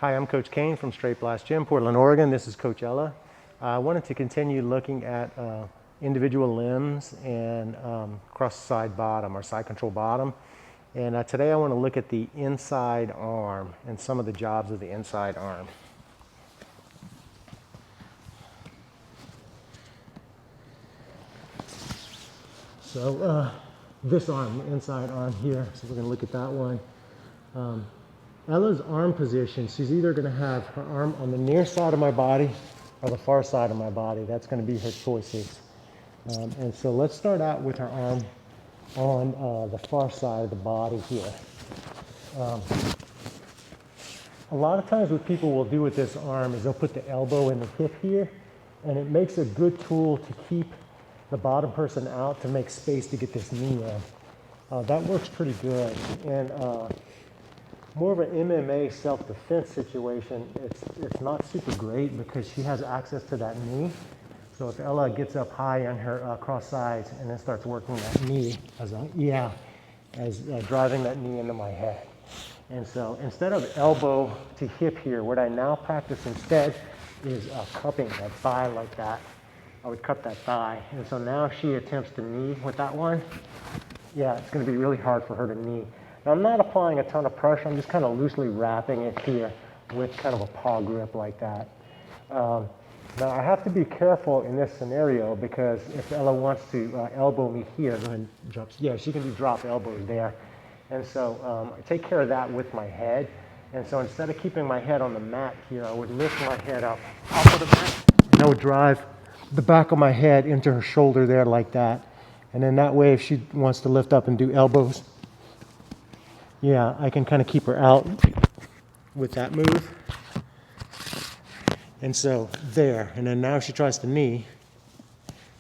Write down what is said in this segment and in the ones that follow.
Hi, I'm Coach Kane from Straight Blast Gym, Portland, Oregon. This is Coach Ella. I wanted to continue looking at individual limbs and cross side bottom or side control bottom. And today I want to look at the inside arm and some of the jobs of the inside arm. So this arm, the inside arm here, so we're going to look at that one. Ella's arm position, she's either going to have her arm on the near side of my body or the far side of my body. That's going to be her choices. And so let's start out with her arm on the far side of the body here. A lot of times what people will do with this arm is they'll put the elbow in the hip here, and it makes a good tool to keep the bottom person out to make space to get this knee in. That works pretty good. And more of an MMA self-defense situation, it's not super great because she has access to that knee. So if Ella gets up high on her cross sides and then starts working that knee as driving that knee into my head. And so instead of elbow to hip here, what I now practice instead is cupping that thigh like that. I would cup that thigh. And so now if she attempts to knee with that one, yeah, it's going to be really hard for her to knee. Now, I'm not applying a ton of pressure. I'm just kind of loosely wrapping it here with kind of a paw grip like that. Now, I have to be careful in this scenario because if Ella wants to elbow me here, go ahead and drop. Yeah, she can do drop elbows there. And so I take care of that with my head. And so instead of keeping my head on the mat here, I would lift my head up off of the mat. And I would drive the back of my head into her shoulder there like that. And then that way, if she wants to lift up and do elbows, yeah, I can kind of keep her out with that move. And so there, and then now if she tries to knee,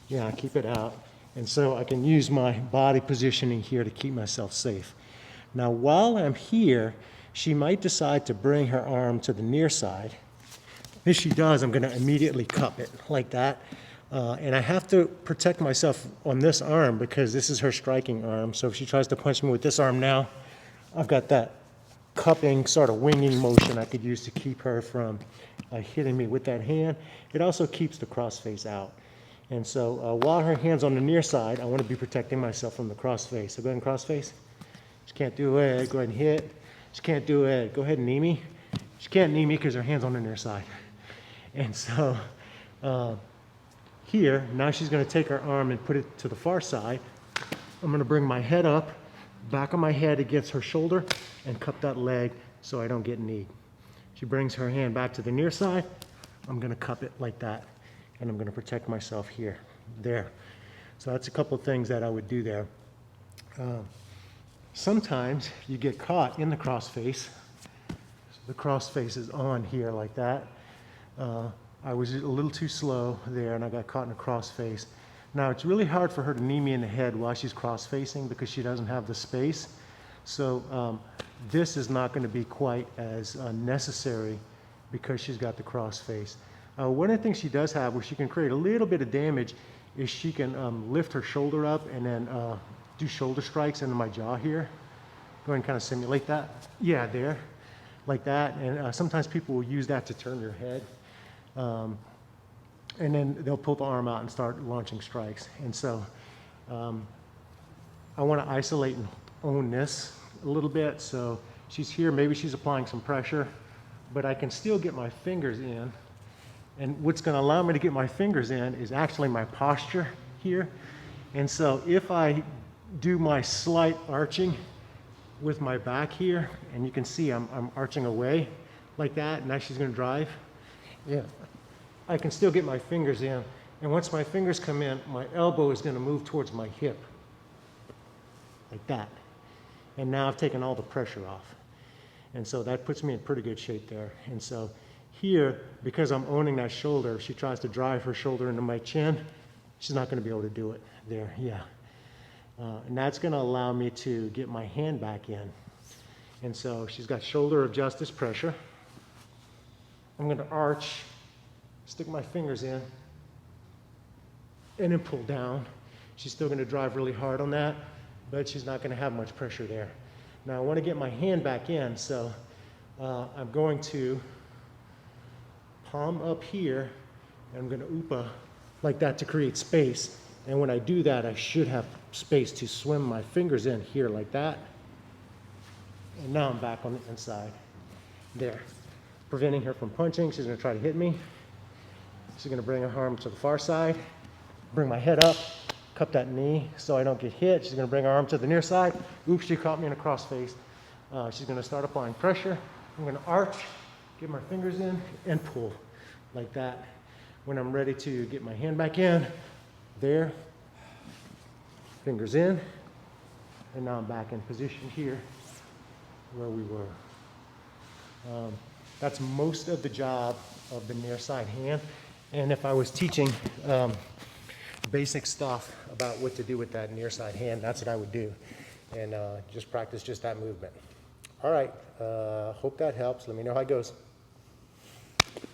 yeah, I keep it out. And so I can use my body positioning here to keep myself safe. Now while I'm here, she might decide to bring her arm to the near side. If she does, I'm gonna immediately cup it like that. And I have to protect myself on this arm because this is her striking arm. So if she tries to punch me with this arm now, I've got that cupping sort of winging motion I could use to keep her from hitting me with that hand. It also keeps the crossface out. And so while her hand's on the near side, I want to be protecting myself from the crossface. So go ahead and crossface. She can't do it. Go ahead and hit. She can't do it. Go ahead and knee me. She can't knee me because her hand's on the near side. And so here, now she's going to take her arm and put it to the far side. I'm going to bring my head up, back of my head against her shoulder, and cup that leg so I don't get kneed. She brings her hand back to the near side. I'm going to cup it like that, and I'm going to protect myself here, there. So that's a couple of things that I would do there. Sometimes you get caught in the crossface. So the crossface is on here like that. I was a little too slow there, and I got caught in a crossface. Now, it's really hard for her to knee me in the head while she's cross-facing because she doesn't have the space. So this is not going to be quite as necessary because she's got the cross-face. One of the things she does have where she can create a little bit of damage is she can lift her shoulder up and then do shoulder strikes into my jaw here. Go ahead and kind of simulate that. Yeah, there, like that. And sometimes people will use that to turn their head. And then they'll pull the arm out and start launching strikes. And so I want to isolate and own this a little bit. So she's here, maybe she's applying some pressure, but I can still get my fingers in. And what's going to allow me to get my fingers in is actually my posture here. And so if I do my slight arching with my back here, and you can see I'm arching away like that, and now she's going to drive. Yeah. I can still get my fingers in, and once my fingers come in, my elbow is going to move towards my hip, like that. And now I've taken all the pressure off. And so that puts me in pretty good shape there. And so here, because I'm owning that shoulder, if she tries to drive her shoulder into my chin, she's not going to be able to do it there, yeah. And that's going to allow me to get my hand back in. And so she's got shoulder of justice pressure. I'm going to arch, stick my fingers in, and then pull down. She's still going to drive really hard on that, but she's not going to have much pressure there. Now I want to get my hand back in, so I'm going to palm up here, and I'm going to oopa like that to create space. And when I do that, I should have space to swim my fingers in here like that. And now I'm back on the inside. There. Preventing her from punching. She's going to try to hit me. She's going to bring her arm to the far side. Bring my head up. Cup that knee so I don't get hit. She's going to bring her arm to the near side. Oops, she caught me in a cross face. She's going to start applying pressure. I'm going to arch, get my fingers in, and pull like that. When I'm ready to get my hand back in, there, fingers in, and now I'm back in position here where we were. That's most of the job of the near side hand. And if I was teaching basic stuff about what to do with that near side hand, that's what I would do. And just practice just that movement. All right, hope that helps. Let me know how it goes.